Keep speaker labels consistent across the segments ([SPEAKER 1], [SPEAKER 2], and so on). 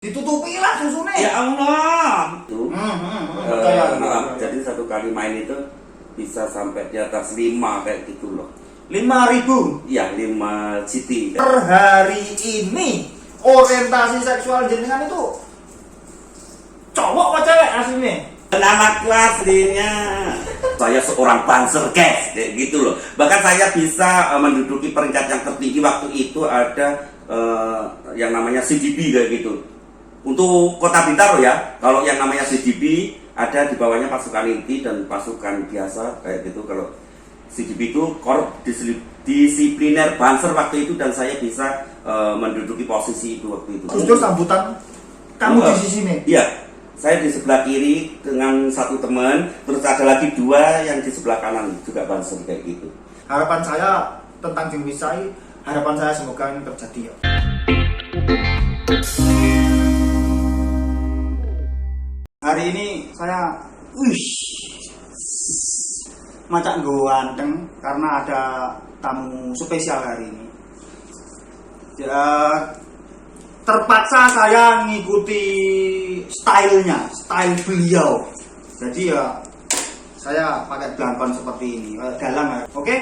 [SPEAKER 1] Ditutupi lah susunya.
[SPEAKER 2] Ya Allah.
[SPEAKER 1] Jadi
[SPEAKER 2] satu kali main itu bisa sampai di atas 5 kayak gitu loh.
[SPEAKER 1] 5.000.
[SPEAKER 2] Iya, 5 city.
[SPEAKER 1] Per hari ini orientasi seksual jenengan itu cowok apa cewek aslinya?
[SPEAKER 2] Nama aslinya saya seorang panser guys, kayak gitu loh. Bahkan saya bisa menduduki peringkat yang tertinggi waktu itu ada yang namanya CDB kayak gitu. Untuk Kota Bintaro ya, kalau yang namanya CDB ada di bawahnya pasukan inti dan pasukan biasa kayak gitu. Kalau CDB itu Korps Disipliner Banser waktu itu, dan saya bisa menduduki posisi itu waktu itu.
[SPEAKER 1] Terus sambutan kamu di sini?
[SPEAKER 2] Iya, saya di sebelah kiri dengan satu teman, terus ada lagi 2 yang di sebelah kanan juga Banser kayak gitu.
[SPEAKER 1] Harapan saya tentang Jeng Wisai, harapan saya semoga ini terjadi ya. Hari ini saya macak ganteng karena ada tamu spesial hari ini. Ya, terpaksa saya ngikuti style beliau. Jadi ya saya pakai belangkon seperti ini, dalam ya. Oke,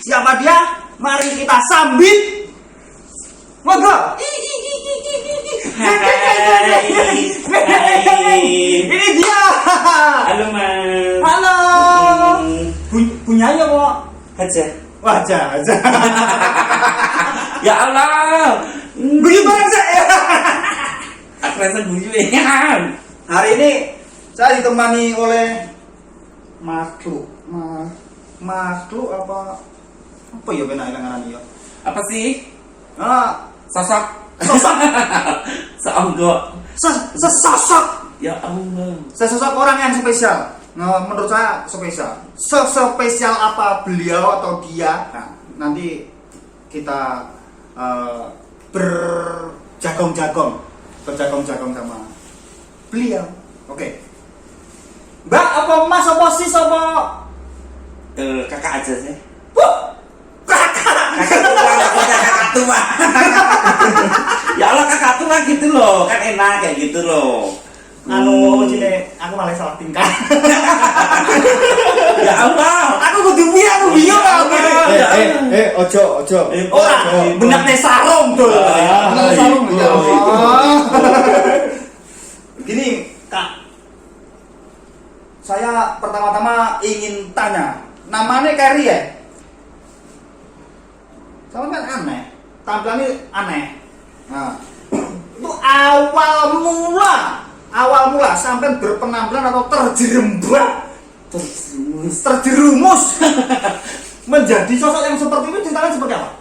[SPEAKER 1] siapa dia? Mari kita sambit. Monggo. Ini dia.
[SPEAKER 2] Halo Mas.
[SPEAKER 1] Halo. Punyanya kok
[SPEAKER 2] Aja.
[SPEAKER 1] wajah.
[SPEAKER 2] Ya Allah.
[SPEAKER 1] Guyu bareng saya.
[SPEAKER 2] Aku rasa guyu ya.
[SPEAKER 1] Hari ini saya ditemani oleh makhluk apa ya benar ngaran ya?
[SPEAKER 2] Apa sih?
[SPEAKER 1] Sosok sesosok.
[SPEAKER 2] Ya Allah.
[SPEAKER 1] Sesosok orang yang spesial. Nah, menurut saya spesial. Spesial apa beliau atau dia? Nah, nanti kita berjagong-jagong sama beliau. Oke. Mbak apa Mas apa sis apa?
[SPEAKER 2] Kakak aja sih.
[SPEAKER 1] Kakak.
[SPEAKER 2] Kakak tua. Ya Allah, kakak tua gitu loh, kan enak kayak gitu loh.
[SPEAKER 1] Cine, aku malah salah tingkah.
[SPEAKER 2] Ya Allah,
[SPEAKER 1] Aku kudu piye aku bingung aku.
[SPEAKER 3] Ojo.
[SPEAKER 1] Ora, benakne sarung tuh. Benak sarung ya. Gini, Kak. Saya pertama-tama ingin tanya, namanya Kari ya? Sama kan aneh, tampilannya aneh. Nah, itu awal mula sampai berpenampilan atau terjerumus menjadi sosok yang seperti itu, ceritanya seperti apa?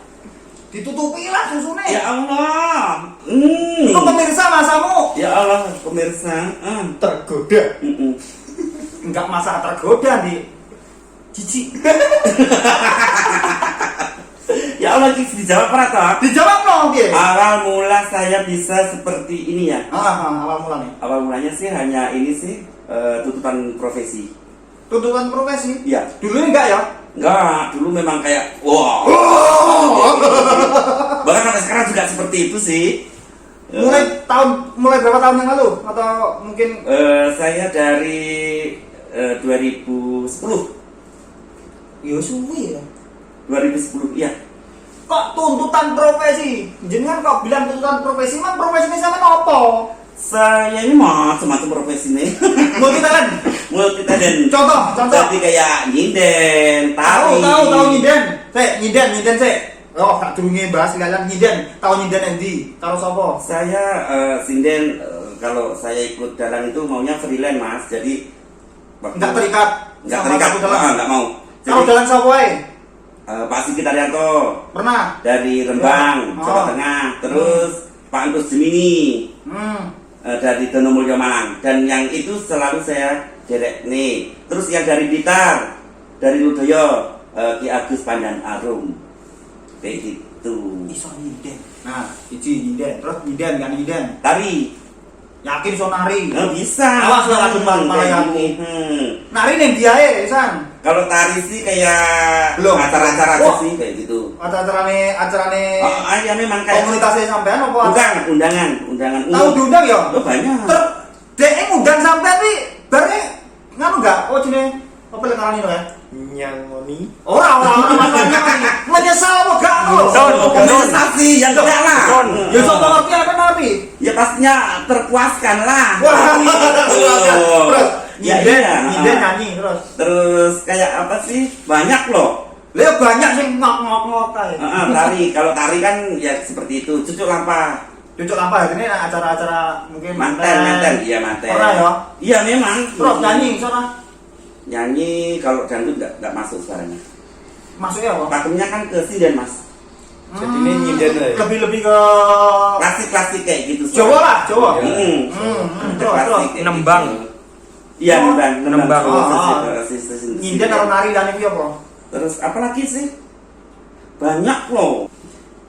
[SPEAKER 1] Ditutupi lah susunya.
[SPEAKER 2] ya Allah.
[SPEAKER 1] Itu pemirsa masamu.
[SPEAKER 2] Ya Allah, pemirsa.
[SPEAKER 1] Tergoda. Enggak masalah tergoda nih. Cici.
[SPEAKER 2] Ya Allah, dijawab apa?
[SPEAKER 1] Dijawab loh, oke.
[SPEAKER 2] Awal mula saya bisa seperti ini ya.
[SPEAKER 1] Awal mula nih.
[SPEAKER 2] Awal mulanya sih hanya ini sih, tuntutan profesi.
[SPEAKER 1] Tuntutan profesi?
[SPEAKER 2] Iya.
[SPEAKER 1] Dulu enggak ya?
[SPEAKER 2] Enggak, dulu memang kayak wow. Bahkan sampai sekarang juga seperti itu sih.
[SPEAKER 1] Mulai berapa tahun yang lalu? Atau mungkin
[SPEAKER 2] Saya dari 2010.
[SPEAKER 1] ya suwi ya.
[SPEAKER 2] 2010, iya.
[SPEAKER 1] Kok tuntutan profesi? Jenengan kok bilang tuntutan profesi, man profesinya sama apa?
[SPEAKER 2] Saya ini macam-macam profesi nih.
[SPEAKER 1] Multi talent. Contoh.
[SPEAKER 2] Jadi kayak nyinden, tari.
[SPEAKER 1] Tahu nyinden. Nyiden sik. Oh, tak durunge bahas kalian nyinden. Tahu nyinden endi? Karo sapa?
[SPEAKER 2] Saya sinden, kalau saya ikut dalang itu maunya freelance Mas. Jadi
[SPEAKER 1] Enggak terikat.
[SPEAKER 2] Enggak mau.
[SPEAKER 1] Kalau dalang sapa wae?
[SPEAKER 2] Pak Sigit Arianto
[SPEAKER 1] Pernah
[SPEAKER 2] dari Rembang,
[SPEAKER 1] Ya.
[SPEAKER 2] Jawa Tengah. Terus Pak Antus Gemini dari Donomulyo Malang. Dan yang itu selalu saya derek nih. Terus yang dari Blitar, dari Ludoyo, Ki Agus Pandan Arum. Kayak gitu.
[SPEAKER 1] Iso nyinden. Nah, iki nyinden. Terus nyinden.
[SPEAKER 2] Tari.
[SPEAKER 1] Yakin iso nari?
[SPEAKER 2] Bisa.
[SPEAKER 1] Awas lah kadung malah yakin. Nari ning diae, San.
[SPEAKER 2] Kalau tari sih kayak
[SPEAKER 1] Belum.
[SPEAKER 2] acara-acara
[SPEAKER 1] Oh.
[SPEAKER 2] sih kayak gitu.
[SPEAKER 1] Acarane
[SPEAKER 2] Ya memang kayak
[SPEAKER 1] komunitasnya sampean apa?
[SPEAKER 2] bukan undangan.
[SPEAKER 1] Tahu diundang ya?
[SPEAKER 2] Oh, banyak.
[SPEAKER 1] Dek ngundang sampean wi bare nganu enggak? Oh jenenge apa lek ngarani ya?
[SPEAKER 3] Nyangoni.
[SPEAKER 1] Ora masalahnya menyesal apa gak lo?
[SPEAKER 2] Kompensasi yang enggak lah.
[SPEAKER 1] Ya sok ngerti apa ngerti?
[SPEAKER 2] Ya pastinya terpuaskan lah.
[SPEAKER 1] Wah,
[SPEAKER 2] Oh.
[SPEAKER 1] terus
[SPEAKER 2] Ya,
[SPEAKER 1] nyindir
[SPEAKER 2] iya.
[SPEAKER 1] nyanyi terus.
[SPEAKER 2] Terus kayak apa sih? Banyak loh.
[SPEAKER 1] Lah banyak sing ngok kae.
[SPEAKER 2] Tari. Kalau tari kan ya seperti itu. Cucuk lampah.
[SPEAKER 1] Cucuk apa ini acara-acara mungkin
[SPEAKER 2] Manten. Iya manten.
[SPEAKER 1] Ora ya?
[SPEAKER 2] Iya memang.
[SPEAKER 1] Terus nyanyi sana.
[SPEAKER 2] Nyanyi kalau dangdut nggak masuk suaranya.
[SPEAKER 1] Masuknya apa?
[SPEAKER 2] Pakemnya kan ke sinden mas.
[SPEAKER 3] Jadi ini nyinden lah ya?
[SPEAKER 1] Lebih ke
[SPEAKER 2] Klasik kayak gitu.
[SPEAKER 1] Jawa lah, Jawa.
[SPEAKER 2] Klasik kayak
[SPEAKER 3] Nembang.
[SPEAKER 2] gitu. Iya nembang.
[SPEAKER 1] Nyinden karo nari dan iki apa?
[SPEAKER 2] Terus apa lagi sih? Banyak loh.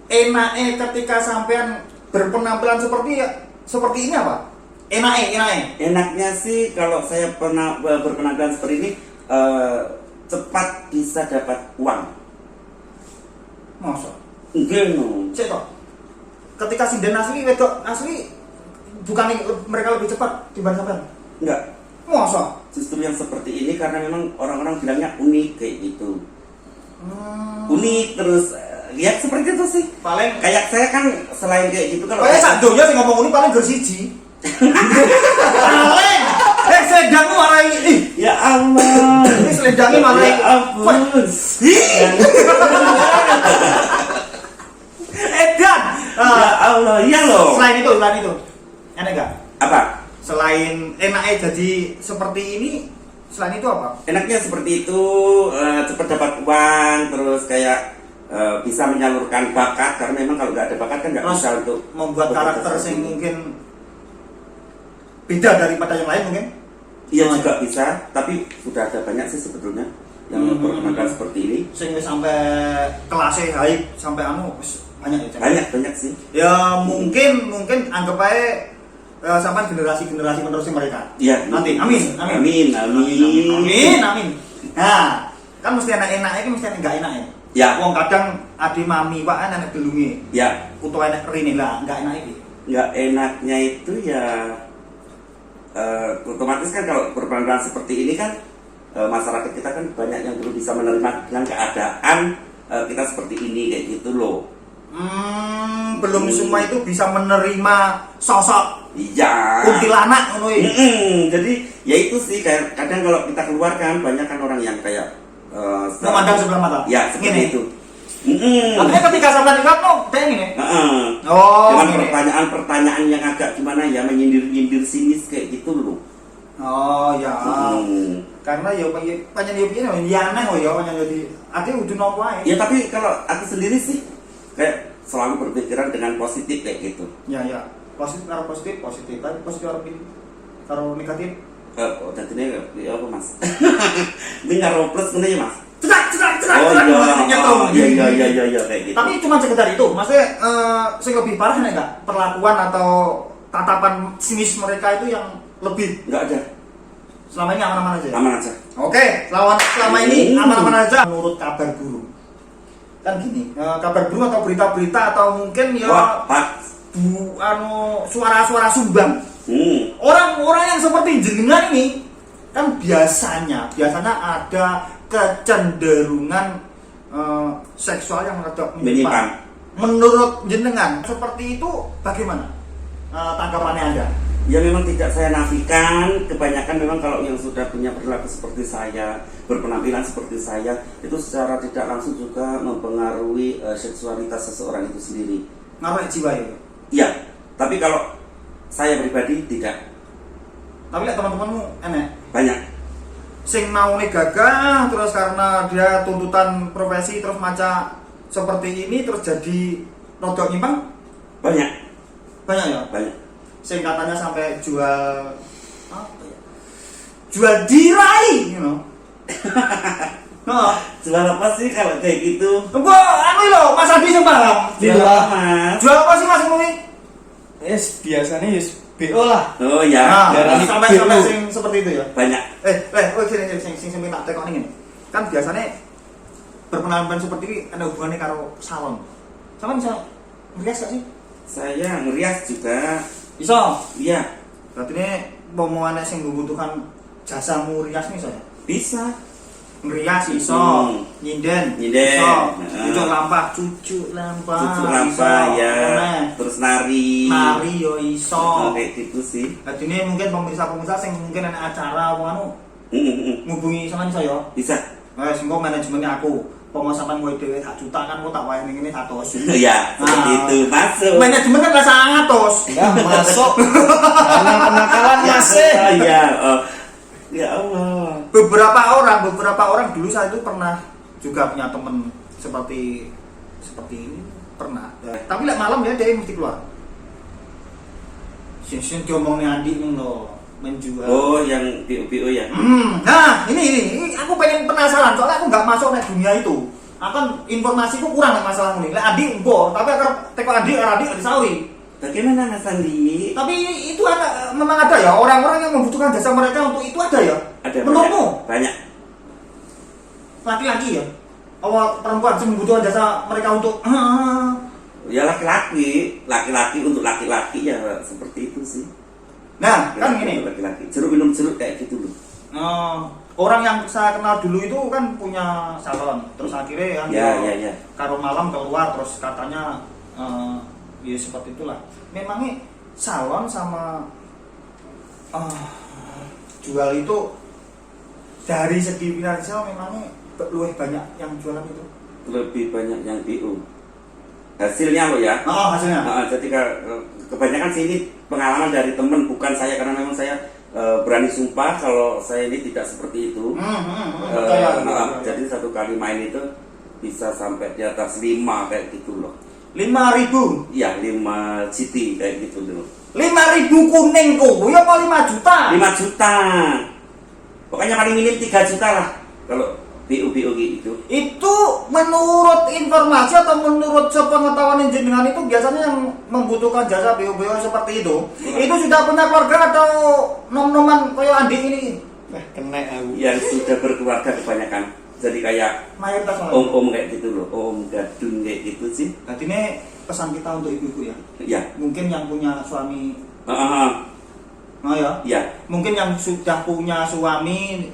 [SPEAKER 1] Enake ketika sampean berpenampilan seperti ini apa? Enake.
[SPEAKER 2] Enaknya sih kalau saya pernah berpenampilan seperti ini cepat bisa dapat uang.
[SPEAKER 1] Masa?
[SPEAKER 2] Enggak no.
[SPEAKER 1] Cek kok. Ketika sinden asli wedok asli bukan mereka lebih cepat dibanding sampean?
[SPEAKER 2] Enggak.
[SPEAKER 1] Masa?
[SPEAKER 2] Justru yang seperti ini karena memang orang-orang bilangnya unik kayak gitu. Unik terus ya seperti itu sih.
[SPEAKER 1] Paling
[SPEAKER 2] Kayak saya kan selain kayak gitu kalau
[SPEAKER 1] kayak sak donya sing ngomong ini paling gur siji. Paling selendangmu marai.
[SPEAKER 2] ya Allah.
[SPEAKER 1] Ini selendangnya marai.
[SPEAKER 2] Ya ampun.
[SPEAKER 1] Edan.
[SPEAKER 2] Ya Allah, iya loh.
[SPEAKER 1] Selain itu, enak gak?
[SPEAKER 2] Apa?
[SPEAKER 1] Selain enaknya jadi seperti ini, selain itu apa?
[SPEAKER 2] Enaknya seperti itu cepat dapat uang terus kayak bisa menyalurkan bakat karena memang kalau nggak ada bakat kan nggak
[SPEAKER 1] Terus
[SPEAKER 2] bisa untuk
[SPEAKER 1] membuat
[SPEAKER 2] bekerja
[SPEAKER 1] karakter
[SPEAKER 2] seperti
[SPEAKER 1] yang
[SPEAKER 2] ini.
[SPEAKER 1] mungkin beda daripada yang lain mungkin.
[SPEAKER 2] Iya juga bisa, tapi sudah ada banyak sih sebetulnya yang berpenampilan seperti ini.
[SPEAKER 1] Sehingga sampai kelasnya baik sampai wis banyak ya.
[SPEAKER 2] Banyak sih.
[SPEAKER 1] Ya mungkin anggap aja sampai generasi penerusnya mereka.
[SPEAKER 2] Iya.
[SPEAKER 1] Nanti amin.
[SPEAKER 2] Amin.
[SPEAKER 1] Nah, kan mesti enak-enaknya kan mesti enggak enak ya.
[SPEAKER 2] Ya.
[SPEAKER 1] Wong kadang ade mami pak enak belunge.
[SPEAKER 2] Ya.
[SPEAKER 1] Untuk enak rene lah, enggak enak iki.
[SPEAKER 2] Nggak enaknya itu ya otomatis kan kalau berpenampilan seperti ini kan masyarakat kita kan banyak yang belum bisa menerima dengan keadaan kita seperti ini kayak gitu loh.
[SPEAKER 1] Belum semua itu bisa menerima sosok
[SPEAKER 2] Iya.
[SPEAKER 1] kuntilanak ngono iki.
[SPEAKER 2] Jadi ya itu sih kayak kadang kalau kita keluar kan banyak kan orang yang kayak
[SPEAKER 1] Memandang sebelah mata.
[SPEAKER 2] Ya seperti
[SPEAKER 1] Gini.
[SPEAKER 2] itu.
[SPEAKER 1] Artinya ketika sampean lihat kayak gini.
[SPEAKER 2] Oh. Dengan
[SPEAKER 1] gini.
[SPEAKER 2] pertanyaan yang agak gimana ya menyindir sinis kayak gitu loh.
[SPEAKER 1] Oh ya. Karena ya panjang ya piye ya aneh ya panjang jadi artinya udah nopo ae.
[SPEAKER 2] Ya tapi kalau aku sendiri sih kayak selalu berpikiran dengan positif kayak gitu.
[SPEAKER 1] Ya. Positif karo positif, tapi positif karo negatif.
[SPEAKER 2] Jadinya ya apa mas? Ini karo plus mana ya mas?
[SPEAKER 1] Cedak.
[SPEAKER 2] Oh iya kayak gitu.
[SPEAKER 1] Tapi cuma sekedar itu, maksudnya sing lebih parah nih enggak? Perlakuan atau tatapan sinis mereka itu yang lebih
[SPEAKER 2] Nggak ada.
[SPEAKER 1] selama ini aman-aman aja.
[SPEAKER 2] Aman aja.
[SPEAKER 1] Oke, selama ini aman-aman aja. Menurut kabar burung, kan gini, kabar burung atau berita-berita atau mungkin ya
[SPEAKER 2] Wah, Pak.
[SPEAKER 1] suara-suara sumbang. Orang-orang yang seperti jenengan ini kan biasanya ada kecenderungan seksual yang rada menyimpang. Menurut jenengan seperti itu bagaimana tanggapannya Anda?
[SPEAKER 2] Ya memang tidak saya nafikan, kebanyakan memang kalau yang sudah punya perilaku seperti saya, berpenampilan seperti saya, itu secara tidak langsung juga mempengaruhi seksualitas seseorang itu sendiri.
[SPEAKER 1] Ngaruh jiwa ya?
[SPEAKER 2] Iya, tapi kalau saya pribadi tidak.
[SPEAKER 1] Tapi lihat teman-temanmu enak.
[SPEAKER 2] Banyak.
[SPEAKER 1] Sing naune gagah terus karena dia tuntutan profesi terus maca seperti ini terus jadi rodok nyimpang?
[SPEAKER 2] Banyak.
[SPEAKER 1] Banyak ya?
[SPEAKER 2] Banyak.
[SPEAKER 1] Sing katanya sampai jual apa ya? Jual dirai, you know. Nah,
[SPEAKER 2] Jual apa sih kalau kayak gitu?
[SPEAKER 1] lho, Mas Adi sing paham.
[SPEAKER 2] Jual apa mas?
[SPEAKER 1] Jual apa sih Mas Mumi?
[SPEAKER 3] Biasanya BO lah.
[SPEAKER 2] Oh ya,
[SPEAKER 1] Nah,
[SPEAKER 3] darah
[SPEAKER 1] sampai
[SPEAKER 3] biru.
[SPEAKER 1] sing seperti itu ya.
[SPEAKER 2] banyak.
[SPEAKER 1] Sing minta tekok ini. kan biasanya berpenampilan seperti ini ada hubungannya karo salon. Sama bisa ngerias gak sih?
[SPEAKER 2] Saya ngerias juga.
[SPEAKER 1] Bisa.
[SPEAKER 2] Iya,
[SPEAKER 1] Berarti ini mau anak yang membutuhkan jasamu rias nih saya.
[SPEAKER 2] bisa.
[SPEAKER 1] Ngerias iso, nyinden, iso, cucuk lampah,
[SPEAKER 2] Cucuk apa ya, terus nari.
[SPEAKER 1] nari yo iso.
[SPEAKER 2] Kayak gitu sih.
[SPEAKER 1] Jadi ini mungkin pemirsa-pemirsa yang mungkin ada acara anu ngubungi sama saya.
[SPEAKER 2] Bisa.
[SPEAKER 1] Engko manajemennya aku. Pomo sampean kowe dhewe sak juta kan kok tak wae ning ngene 100.
[SPEAKER 2] Ya, seperti itu masuk.
[SPEAKER 1] Manajemen kan rasa 100.
[SPEAKER 3] Enggak masuk. Karena penakalan masih.
[SPEAKER 2] Iya, ya Allah.
[SPEAKER 1] Beberapa orang dulu saya itu pernah juga punya temen seperti ini pernah. Tapi lek malam ya dia mesti keluar. Sing diomongnya Andi ngono menjual.
[SPEAKER 2] Oh, yang BO ya.
[SPEAKER 1] Nah, ini aku pengen penasaran soalnya aku nggak masuk nek dunia itu. Akan informasiku kurang nek masalah ini. Lek Andi engko, tapi akan teko Andi disauri.
[SPEAKER 2] Bagaimana Mas Andi?
[SPEAKER 1] Tapi itu memang ada ya orang-orang yang membutuhkan jasa mereka untuk itu ada ya?
[SPEAKER 2] Ada
[SPEAKER 1] menurutmu?
[SPEAKER 2] banyak.
[SPEAKER 1] Laki-laki ya? Awal perempuan yang membutuhkan jasa mereka untuk
[SPEAKER 2] Ya laki-laki untuk laki-laki ya seperti itu sih.
[SPEAKER 1] Nah, kan
[SPEAKER 2] Laki-laki
[SPEAKER 1] gini.
[SPEAKER 2] untuk laki-laki. Minum jeruk kayak gitu loh.
[SPEAKER 1] Orang yang saya kenal dulu itu kan punya salon. Terus akhirnya kan
[SPEAKER 2] Ya.
[SPEAKER 1] karo malam keluar terus katanya ya seperti itulah. Memangnya salon sama jual itu dari segi finansial memangnya lebih banyak yang jualan itu.
[SPEAKER 2] Lebih banyak yang BO. Hasilnya lo ya.
[SPEAKER 1] Hasilnya.
[SPEAKER 2] Jadi kebanyakan sih ini pengalaman dari temen, bukan saya, karena memang saya berani sumpah kalau saya ini tidak seperti itu. Jadi satu kali main itu bisa sampai di atas 5 kayak gitu loh.
[SPEAKER 1] 5.000.
[SPEAKER 2] Iya, 5 city kayak gitu loh.
[SPEAKER 1] 5.000 kuning kok, ya apa 5 juta?
[SPEAKER 2] 5 juta. Pokoknya paling minim 3 juta lah kalau BO gitu.
[SPEAKER 1] Itu menurut informasi atau menurut sepengetahuan jenengan itu biasanya yang membutuhkan jasa BO seperti itu sudah punya keluarga atau nom-noman kayak Andi ini?
[SPEAKER 3] Kena aku.
[SPEAKER 2] Yang sudah berkeluarga kebanyakan. Jadi kayak
[SPEAKER 1] Mayoritas
[SPEAKER 2] om kayak gitu loh, om gadun kayak gitu sih.
[SPEAKER 1] Jadi ini pesan kita untuk ibu-ibu ya.
[SPEAKER 2] Ya.
[SPEAKER 1] Mungkin yang punya suami.
[SPEAKER 2] Ya.
[SPEAKER 1] Mungkin yang sudah punya suami.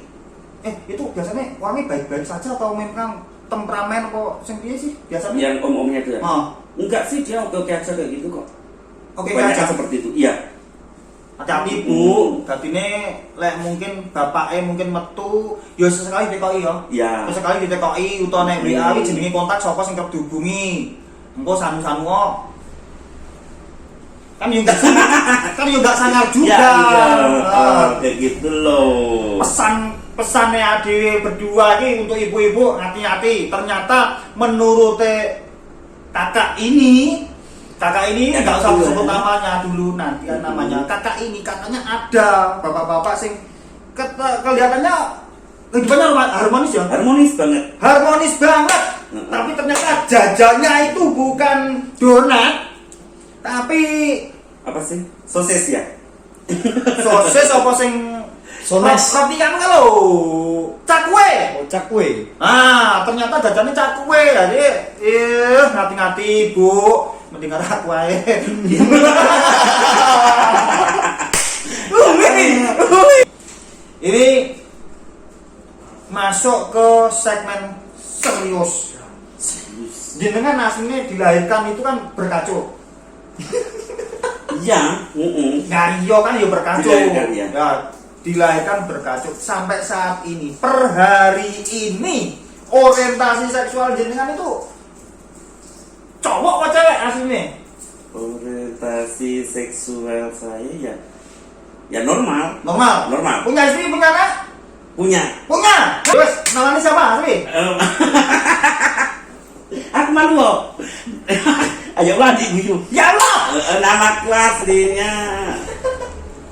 [SPEAKER 1] Itu biasanya orangnya baik-baik saja atau memang temperamen kok sing piye sih biasanya?
[SPEAKER 2] Yang om-omnya itu ya. Enggak sih, dia oke aja kayak gitu kok.
[SPEAKER 1] Oke
[SPEAKER 2] aja
[SPEAKER 1] aja
[SPEAKER 2] seperti itu. Iya.
[SPEAKER 1] Hati-hati Bu, dadine lek mungkin bapake mungkin metu ya sesekali ditekoki ya.
[SPEAKER 2] Iya.
[SPEAKER 1] Sesekali ditekoki utawa nek WA iki jenenge kontak sapa sing kerep dihubungi. Engko sanu-sanu kok. Kan yo enggak sangar juga.
[SPEAKER 2] Iya. Kayak gitu loh.
[SPEAKER 1] Pesannya adik berdua ini untuk ibu-ibu hati-hati. Ternyata menurut kakak ini nggak usah sebut namanya dulu nanti kan namanya. Kakak ini katanya ada bapak-bapak sing kelihatannya kehidupannya harmonis ya. Harmonis banget. Tapi ternyata jajannya itu bukan donat, tapi
[SPEAKER 2] apa sih? Sosis ya?
[SPEAKER 1] sosis apa sing
[SPEAKER 3] Sones.
[SPEAKER 1] roti kan lho. Cakwe.
[SPEAKER 3] Oh, cakwe.
[SPEAKER 1] Ternyata jajannya cakwe. Jadi ngati-ngati Bu, mending karo aku ae. Ini masuk ke segmen serius. Jenengan aslinya dilahirkan itu kan berkacau.
[SPEAKER 2] Iya.
[SPEAKER 1] Nah iya kan ya berkacau.
[SPEAKER 2] Dilahirkan, ya.
[SPEAKER 1] Dilahirkan berkacau sampai saat ini, per hari ini orientasi seksual jenengan itu cowok apa cewek aslinya?
[SPEAKER 2] Orientasi seksual saya ya normal.
[SPEAKER 1] Punya istri, punya anak? Punya. Terus namanya siapa asli?
[SPEAKER 2] Aku malu loh. Ayo lah di guyu.
[SPEAKER 1] Ya Allah.
[SPEAKER 2] Nama aslinya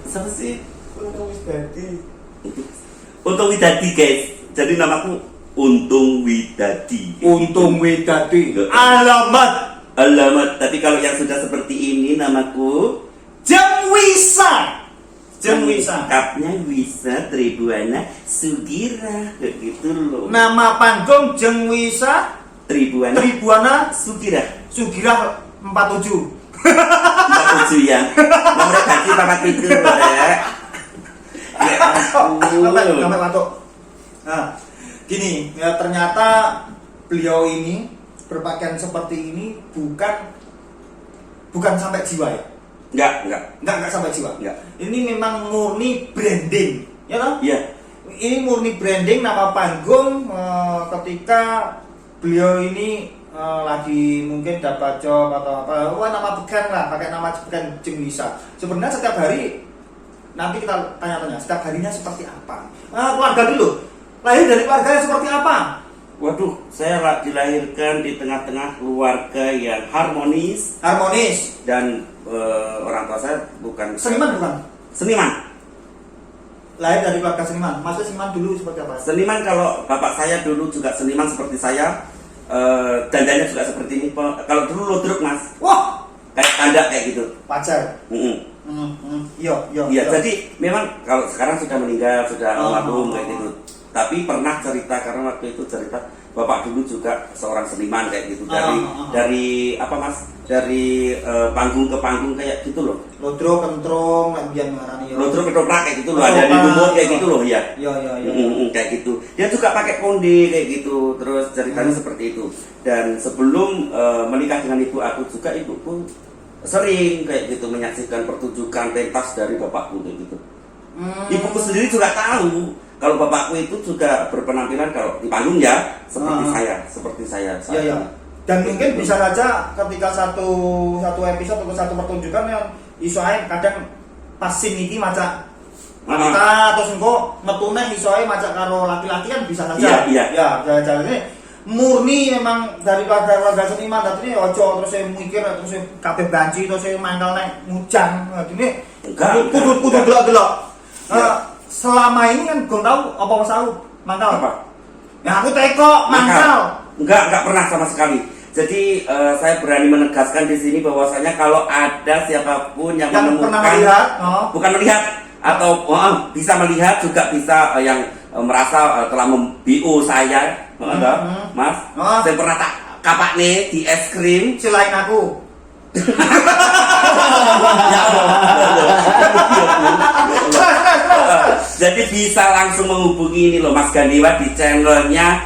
[SPEAKER 2] siapa sih? Untung Widadi guys. Jadi namaku Untung Widadi.
[SPEAKER 1] Untung Widadi. Alamat.
[SPEAKER 2] Tapi kalau yang sudah seperti ini namaku
[SPEAKER 1] Jemwisa. Wisa.
[SPEAKER 2] Lengkapnya Wisa Tribuana Sugira kayak gitu loh.
[SPEAKER 1] Nama panggung Jeng Wisa
[SPEAKER 2] Tribuana
[SPEAKER 1] Tribuana
[SPEAKER 2] Sugira.
[SPEAKER 1] Sugira 47.
[SPEAKER 2] 47 ya. Nomor ganti 47 ya.
[SPEAKER 1] Sampai batuk. Nah, gini, ya ternyata beliau ini berpakaian seperti ini bukan sampai jiwa ya. Enggak sampai jiwa.
[SPEAKER 2] Enggak.
[SPEAKER 1] Ini memang murni branding, ya toh?
[SPEAKER 2] Iya.
[SPEAKER 1] Ini murni branding nama panggung ketika beliau ini lagi mungkin dapat job atau apa, nama pekan lah, pakai nama pekan Jeng Wisa. Sebenarnya setiap hari nanti kita tanya-tanya setiap harinya seperti apa. Keluarga dulu, lahir dari keluarga yang seperti apa?
[SPEAKER 2] Waduh, saya dilahirkan di tengah-tengah keluarga yang harmonis dan orang tua saya bukan
[SPEAKER 1] Seniman bukan?
[SPEAKER 2] Seniman.
[SPEAKER 1] Lahir dari keluarga seniman. Maksudnya seniman dulu seperti apa?
[SPEAKER 2] Seniman kalau bapak saya dulu juga seniman seperti saya, dandannya juga seperti ini. Kalau dulu ludruk mas,
[SPEAKER 1] Wah,
[SPEAKER 2] kayak tanda kayak gitu.
[SPEAKER 1] pacar. Iya.
[SPEAKER 2] Jadi memang kalau sekarang sudah meninggal, sudah almarhum kayak gitu. Tapi pernah cerita karena waktu itu cerita bapak dulu juga seorang seniman kayak gitu dari apa mas? Dari panggung ke panggung kayak gitu loh.
[SPEAKER 1] Lodro kentrong biar ngarani ya.
[SPEAKER 2] Lodro ketoprak kayak gitu loh, ada di lumut kayak gitu loh ya.
[SPEAKER 1] Iya.
[SPEAKER 2] Kayak gitu. Dia juga pakai konde kayak gitu. Terus ceritanya seperti itu. Dan sebelum menikah dengan ibu aku juga, ibuku sering kayak gitu menyaksikan pertunjukan pentas dari bapakku kayak gitu. Ibuku sendiri juga tahu kalau bapakku itu juga berpenampilan kalau di panggung ya seperti saya.
[SPEAKER 1] Iya. Dan mungkin bisa saja ketika satu episode atau satu pertunjukan yang iso ae kadang pas scene iki macak wanita atau engko metune iso ae macak karo laki-laki kan bisa saja.
[SPEAKER 2] Iya.
[SPEAKER 1] Ya, jalan-jalan murni memang dari keluarga seniman tadi ojo terus saya mikir terus saya kabeh banci terus saya mangkal nek ngujan ini kudu gelok-gelok. Selama ini kan gue tahu apa masalah mangkal
[SPEAKER 2] apa?
[SPEAKER 1] Ya aku teko mangkal.
[SPEAKER 2] Enggak pernah sama sekali. Jadi saya berani menegaskan di sini bahwasanya kalau ada siapapun yang menemukan
[SPEAKER 1] pernah melihat,
[SPEAKER 2] bukan melihat atau bisa melihat juga bisa yang merasa telah membiu saya, mas. Saya pernah tak kapak nih di es krim.
[SPEAKER 1] Selain aku.
[SPEAKER 2] Jadi bisa langsung menghubungi ini loh Mas Gandiwa di channelnya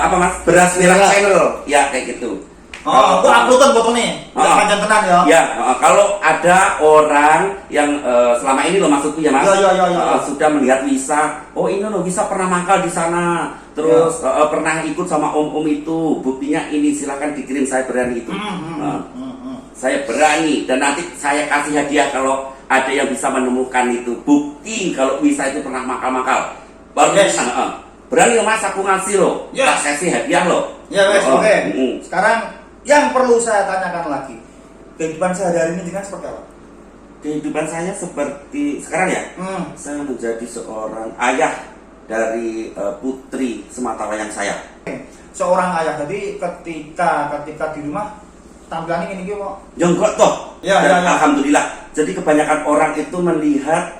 [SPEAKER 2] apa Mas Beras Merah Channel ya kayak gitu.
[SPEAKER 1] Aku uploadan fotonya. Panjang tenan ya.
[SPEAKER 2] Ya, kalau ada orang yang selama ini loh maksudku ya Mas.
[SPEAKER 1] Ya.
[SPEAKER 2] Sudah melihat Wisa, oh ini loh Wisa pernah mangkal di sana. Terus pernah ikut sama om-om itu. Buktinya ini silakan dikirim, saya berani itu. Saya berani dan nanti saya kasih hadiah kalau ada yang bisa menemukan itu bukti kalau Wisa itu pernah mangkal-mangkal. Baru berani Mas aku ngasih loh. Tak kasih hadiah loh.
[SPEAKER 1] Ya wes, oke. Sekarang yang perlu saya tanyakan lagi, kehidupan sehari-hari ini dengan seperti apa?
[SPEAKER 2] Kehidupan saya seperti sekarang ya. Saya menjadi seorang ayah dari putri sematawayang saya.
[SPEAKER 1] Seorang ayah, jadi ketika di rumah tampilannya ini kok?
[SPEAKER 2] Enggak toh.
[SPEAKER 1] Ya.
[SPEAKER 2] Alhamdulillah. Jadi kebanyakan orang itu melihat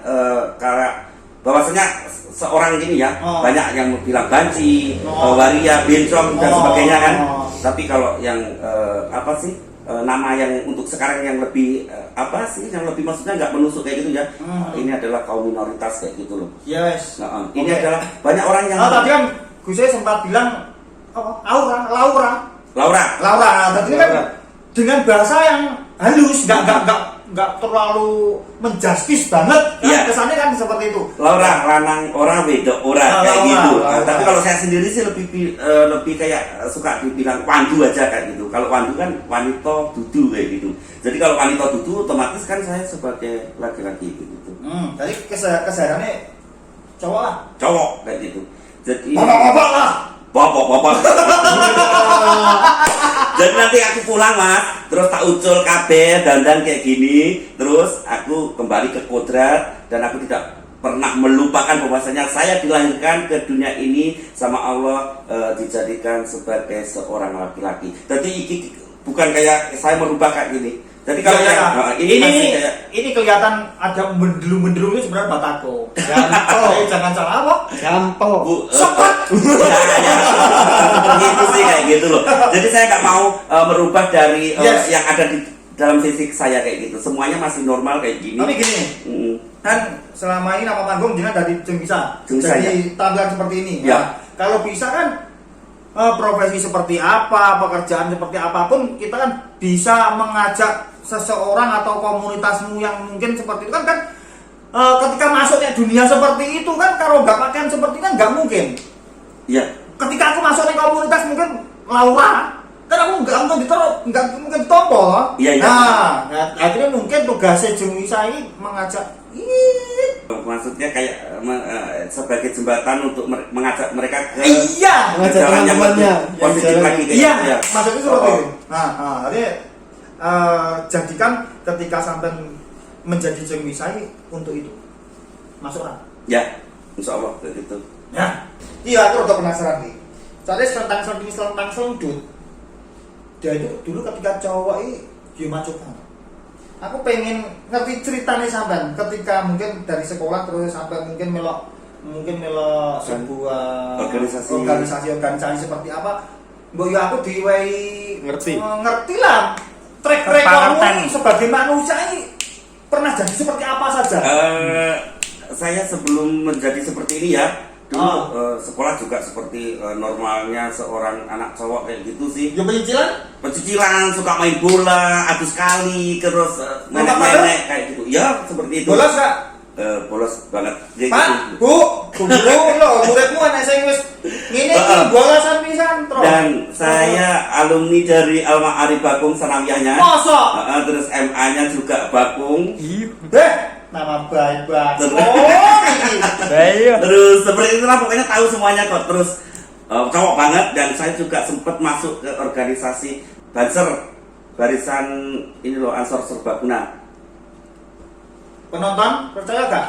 [SPEAKER 2] karena bahwasanya seorang ini ya banyak yang bilang banci, waria, bencong dan sebagainya kan. Tapi kalau yang apa sih nama yang untuk sekarang yang lebih apa sih yang lebih maksudnya nggak menusuk kayak gitu ya. Ini adalah kaum minoritas kayak gitu loh.
[SPEAKER 1] Yes.
[SPEAKER 2] Ini adalah banyak orang yang
[SPEAKER 1] tadi kan Gus sempat bilang apa? Laura. Tadi kan dengan bahasa yang halus, nggak terlalu menjustis banget.
[SPEAKER 2] Iya.
[SPEAKER 1] Kesannya kan seperti itu.
[SPEAKER 2] Laura, lanang orang wedok orang kayak gitu. Tapi kalau saya sendiri sih lebih kayak suka dibilang wandu aja kayak gitu. Kalau wandu kan wanita dudu kayak gitu. Jadi kalau wanita dudu otomatis kan saya sebagai laki-laki gitu.
[SPEAKER 1] Jadi kesehariannya cowok lah.
[SPEAKER 2] Cowok kayak gitu. Jadi
[SPEAKER 1] Bapak lah.
[SPEAKER 2] Bapak. Jadi nanti aku pulang Mas, terus tak ucul kabeh dandan kayak gini, terus aku kembali ke kodrat dan aku tidak pernah melupakan bahwasanya saya dilahirkan ke dunia ini sama Allah dijadikan sebagai seorang laki-laki. Jadi bukan kayak saya merubah kayak gini. Jadi kalau
[SPEAKER 1] Iya,
[SPEAKER 2] yang
[SPEAKER 1] iya.
[SPEAKER 2] ini masih kayak
[SPEAKER 1] ini kelihatan ada mendelung-mendelung ini sebenarnya batako.
[SPEAKER 3] Jampo.
[SPEAKER 1] Jangan salah apa?
[SPEAKER 3] Jampo.
[SPEAKER 1] Sepet.
[SPEAKER 2] gitu sih kayak gitu loh. Jadi saya nggak mau merubah dari
[SPEAKER 1] Yes.
[SPEAKER 2] yang ada di dalam fisik saya kayak gitu. Semuanya masih normal kayak gini.
[SPEAKER 1] Tapi gini,
[SPEAKER 2] Mm.
[SPEAKER 1] kan selama ini nama panggung dia dari Jeng Bisa.
[SPEAKER 2] Bisa,
[SPEAKER 1] Jadi tampilan seperti ini.
[SPEAKER 2] Ya.
[SPEAKER 1] Nah, kalau bisa kan profesi seperti apa, pekerjaan seperti apapun, kita kan bisa mengajak seseorang atau komunitasmu yang mungkin seperti itu kan ketika masuknya dunia seperti itu kan kalau nggak pakaian seperti itu kan nggak mungkin.
[SPEAKER 2] Iya.
[SPEAKER 1] Ketika aku masuk di komunitas mungkin Laura, kan aku nggak mungkin nggak mungkin ditompo.
[SPEAKER 2] Iya, iya.
[SPEAKER 1] Nah, akhirnya mungkin tugasnya Jeng Bisa ini mengajak.
[SPEAKER 2] Maksudnya kayak sebagai jembatan untuk mengajak mereka ke
[SPEAKER 1] Iya.
[SPEAKER 3] Mengajak
[SPEAKER 2] jalan yang
[SPEAKER 3] teman-temannya
[SPEAKER 2] lebih positif
[SPEAKER 3] yang
[SPEAKER 2] lagi kayak
[SPEAKER 1] Iya,
[SPEAKER 2] gitu ya.
[SPEAKER 1] maksudnya seperti
[SPEAKER 2] Oh.
[SPEAKER 1] itu. Nah, jadi jadikan ketika sampai menjadi Jeng Bisa ini untuk itu masuk lah.
[SPEAKER 2] Ya, insya Allah kayak gitu.
[SPEAKER 1] Ya, iya aku udah penasaran nih. Soalnya selentang seludut. Dia itu dulu ketika cowok ini dia maco banget. Aku pengen ngerti ceritanya sampean ketika mungkin dari sekolah terus sampai mungkin melok sebuah organisasi seperti apa. Mbok ya aku diwehi ngerti lah. Track recordmu sebagai manusia ini pernah jadi seperti apa saja?
[SPEAKER 2] Saya sebelum menjadi seperti ini ya, dulu sekolah juga seperti normalnya seorang anak cowok kayak gitu sih.
[SPEAKER 1] Ya pencicilan?
[SPEAKER 2] Pencicilan, suka main bola, adu sekali, terus nenek-nenek kayak gitu. Ya seperti itu.
[SPEAKER 1] Bolos gak?
[SPEAKER 2] Bolos banget. Ya,
[SPEAKER 1] Pak,
[SPEAKER 2] gitu.
[SPEAKER 1] Bu, dulu lo muridmu anak saya wis ngene iki bolasan pisan terus.
[SPEAKER 2] Dan saya alumni dari Alma Ari Bakung Sanawiyahnya.
[SPEAKER 1] Mosok?
[SPEAKER 2] Terus MA-nya juga Bakung.
[SPEAKER 1] Nama baik banget.
[SPEAKER 2] Terus-
[SPEAKER 1] Oh, iki.
[SPEAKER 3] Ayo.
[SPEAKER 2] Terus seperti itulah pokoknya tahu semuanya kok. Terus cowok banget dan saya juga sempat masuk ke organisasi Banser, barisan ini loh Ansor Serbaguna.
[SPEAKER 1] Penonton percaya gak?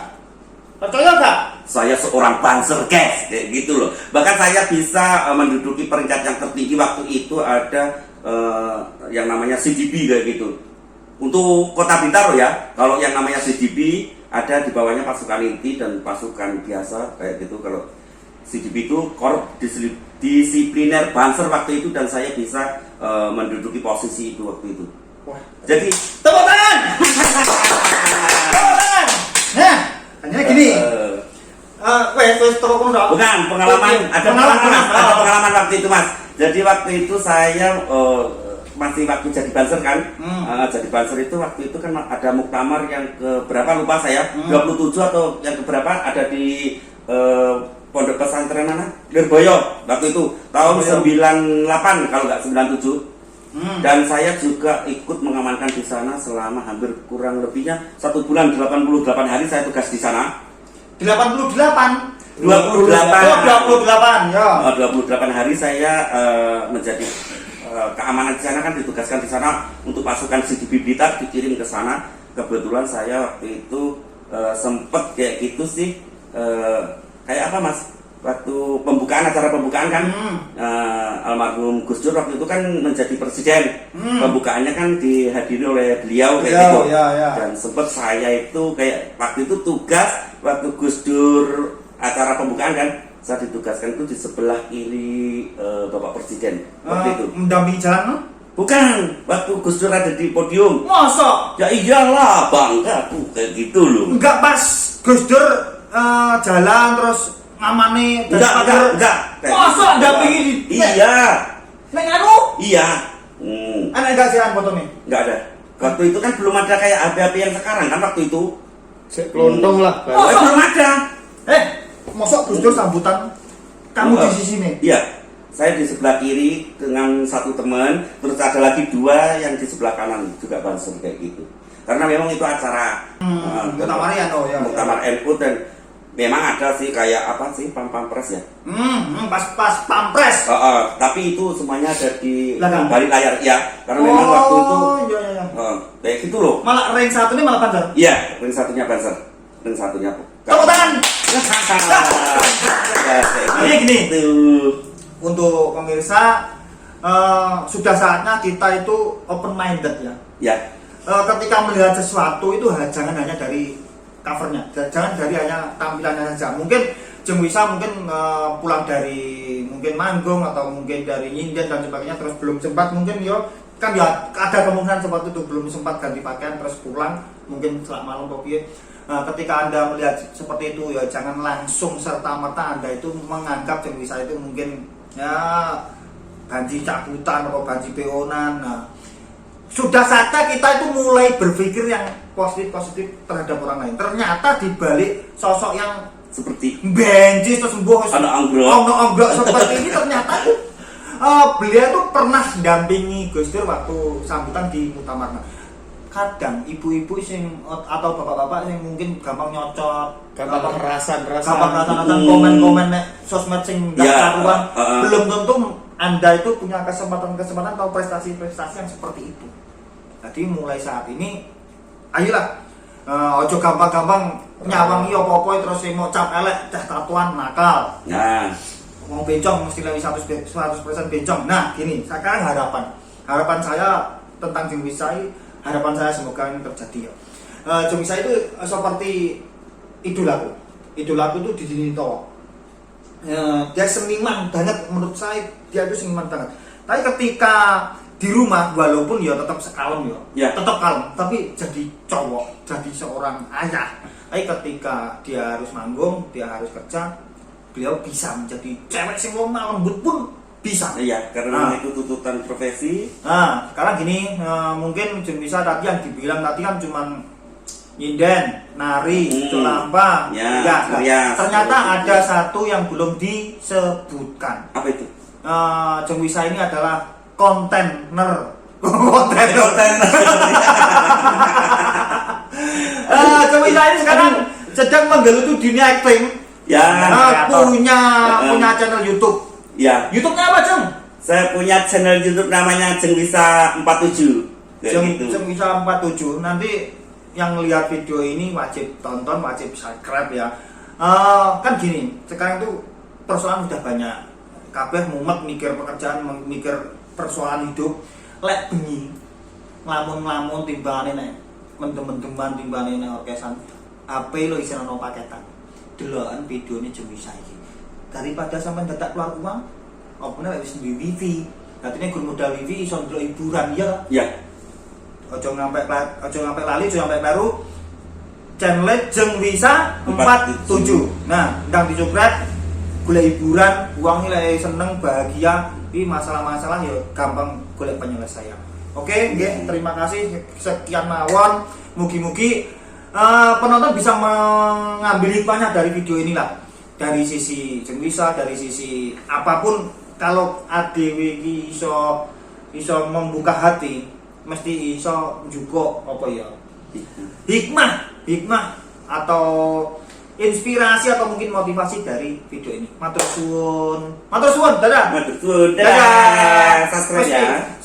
[SPEAKER 1] Percaya gak?
[SPEAKER 2] Saya seorang Banser guys, kayak gitu loh. Bahkan saya bisa menduduki peringkat yang tertinggi waktu itu ada yang namanya CDB kayak gitu. Untuk Kota Bintaro ya, kalau yang namanya CDB ada di bawahnya pasukan inti dan pasukan biasa kayak gitu. Kalau CDB itu Korps Disipliner Banser waktu itu dan saya bisa menduduki posisi itu waktu itu.
[SPEAKER 1] Wah,
[SPEAKER 2] Jadi
[SPEAKER 1] tepuk tangan. Tepuk tangan. Nah, hanya gini. Wes terus udah.
[SPEAKER 2] bukan pengalaman, ada pengalaman waktu itu Mas. Jadi waktu itu saya masih waktu jadi Banser kan, jadi Banser itu waktu itu kan ada muktamar yang ke berapa lupa saya, 27 atau yang ke berapa ada di Pondok Pesantren mana? Lirboyo waktu itu tahun 98 kalau nggak 97. Dan saya juga ikut mengamankan di sana selama hampir kurang lebihnya 1 bulan 88 hari saya tugas di sana.
[SPEAKER 1] 88.
[SPEAKER 2] 28
[SPEAKER 1] ya.
[SPEAKER 2] 28 hari saya menjadi keamanan di sana kan ditugaskan di sana untuk pasukan CDB Blitar dikirim ke sana. Kebetulan saya waktu itu sempet kayak gitu sih kayak apa Mas? Waktu acara pembukaan kan almarhum Gus Dur waktu itu kan menjadi presiden. Pembukaannya kan dihadiri oleh beliau kayak gitu.
[SPEAKER 1] Ya.
[SPEAKER 2] Dan sempet saya itu kayak waktu itu tugas waktu Gus Dur acara pembukaan kan saya ditugaskan itu di sebelah kiri Bapak Presiden waktu itu.
[SPEAKER 1] Mendampingi jalan no?
[SPEAKER 2] Bukan, waktu Gus Dur ada di podium.
[SPEAKER 1] Mosok?
[SPEAKER 2] Ya iyalah, bangga aku kayak gitu loh.
[SPEAKER 1] Enggak pas Gus Dur jalan terus ngamane
[SPEAKER 2] Enggak.
[SPEAKER 1] Mosok dampingi?
[SPEAKER 2] Iya.
[SPEAKER 1] Nek anu?
[SPEAKER 2] Iya.
[SPEAKER 1] Ana enggak sih fotonya?
[SPEAKER 2] Enggak ada. Waktu itu kan belum ada kayak HP yang sekarang kan waktu itu.
[SPEAKER 3] Sik kelontong lah.
[SPEAKER 2] Belum ada.
[SPEAKER 1] Mosok Gus Dur sambutan kamu di sisi nih?
[SPEAKER 2] Iya. Saya di sebelah kiri dengan satu teman, terus ada lagi 2 yang di sebelah kanan juga Banser kayak gitu. Karena memang itu acara
[SPEAKER 1] Muktamarian ya.
[SPEAKER 2] Muktamar NU dan memang ada sih kayak apa sih pampres ya.
[SPEAKER 1] Pas pampres.
[SPEAKER 2] Tapi itu semuanya ada di
[SPEAKER 1] Belakang.
[SPEAKER 2] balik layar ya. Karena memang waktu itu
[SPEAKER 1] Iya.
[SPEAKER 2] kayak gitu loh.
[SPEAKER 1] Malah ring satu ini malah Banser.
[SPEAKER 2] Iya, ring satunya Banser, ring satunya
[SPEAKER 1] Tepuk tangan.
[SPEAKER 2] Ini
[SPEAKER 1] Gini.
[SPEAKER 2] gitu.
[SPEAKER 1] Untuk pemirsa sudah saatnya kita itu open minded ya.
[SPEAKER 2] Ya.
[SPEAKER 1] ketika melihat sesuatu itu jangan hanya dari covernya, jangan dari hanya tampilannya saja. Mungkin Jeng Wisa mungkin pulang dari mungkin manggung atau mungkin dari nyinden dan sebagainya, terus belum sempat mungkin kan ya ada kemungkinan seperti itu, belum sempat ganti pakaian terus pulang mungkin setelah malam kopi. Ketika Anda melihat seperti itu ya jangan langsung serta-merta Anda itu menganggap Jeng Wisa itu mungkin ya banci cabutan atau banci beonan. Nah, sudah saatnya kita itu mulai berpikir yang positif terhadap orang lain. Ternyata dibalik sosok yang
[SPEAKER 2] seperti
[SPEAKER 1] bencis terus sembuh ongrok seperti ini ternyata beliau tuh pernah dampingi Gus Dur waktu sambutan di Mutamarna. Kadang ibu-ibu sing atau bapak-bapak yang mungkin gampang nyocot,
[SPEAKER 3] gampang kerasan
[SPEAKER 1] komen-komen nek sosmed sing gak karuan, belum tentu Anda itu punya kesempatan atau prestasi-prestasi yang seperti itu. Jadi mulai saat ini ayolah ojo gampang-gampang nyawangi apa-apa terus mau cap elek cah tatuan nakal.
[SPEAKER 2] Nah,
[SPEAKER 1] Mau bencong mesti lebih 100% bencong. Nah, gini, sekarang harapan saya tentang Jeng Wisa, harapan saya semoga ini terjadi ya. Jeng Wisa itu seperti idolaku itu di sini toh. Dia seniman banget menurut saya, dia itu seniman banget. Tapi ketika di rumah walaupun ya tetap sekalem
[SPEAKER 2] ya.
[SPEAKER 1] Tetap kalem, tapi jadi cowok, jadi seorang ayah. Tapi ketika dia harus manggung, dia harus kerja, beliau bisa menjadi cewek sing lemah lembut pun bisa.
[SPEAKER 2] Iya, karena itu tuntutan profesi.
[SPEAKER 1] Nah, sekarang gini, mungkin Jeng Wisa tadi yang dibilang tadi kan cuman nyinden, nari, lampa.
[SPEAKER 2] Ya,
[SPEAKER 1] ternyata ada satu yang belum disebutkan.
[SPEAKER 2] Apa itu?
[SPEAKER 1] Jeng Wisa ini adalah kontainer. Jeng Wisa ini sekarang sedang menggeluti dunia acting.
[SPEAKER 2] Ya,
[SPEAKER 1] punya channel YouTube.
[SPEAKER 2] Ya.
[SPEAKER 1] YouTube-nya apa, Jeng?
[SPEAKER 2] Saya punya channel YouTube namanya Jeng Wisa 47.
[SPEAKER 1] Jeng Wisa 47. Nanti yang lihat video ini wajib tonton, wajib subscribe ya. Kan gini, sekarang tuh persoalan udah banyak. Kabeh mumet mikir pekerjaan, mikir persoalan hidup. Lek bengi nglamun-nglamun timbangane nek mendem-mendeman timbangane nek orkesan. HP lo isine ono paketan. Delokan videone Jeng Wisa iki. Daripada sampean dadak keluar uang, opune wis duwe wifi. Artine gur modal wifi iso ndelok hiburan ya.
[SPEAKER 2] Ya.
[SPEAKER 1] Ojo ngampe lali, ojo ngampe baru. Channel Jeng Wisa 47. Nah, ndang dicopret golek hiburan, uang nilai seneng, bahagia, tapi masalah-masalah ya gampang golek penyelesaian. Oke, nggih, terima kasih sekian mawon. Mugi-mugi penonton bisa mengambil hikmahnya dari video inilah. Dari sisi Jeng Wisa, dari sisi apapun, kalau ADW iso membuka hati, mesti iso juga apa ya? Hikmah atau inspirasi atau mungkin motivasi dari video ini. Matur suwun. Dadah.
[SPEAKER 2] Dadah. Subscribe ya.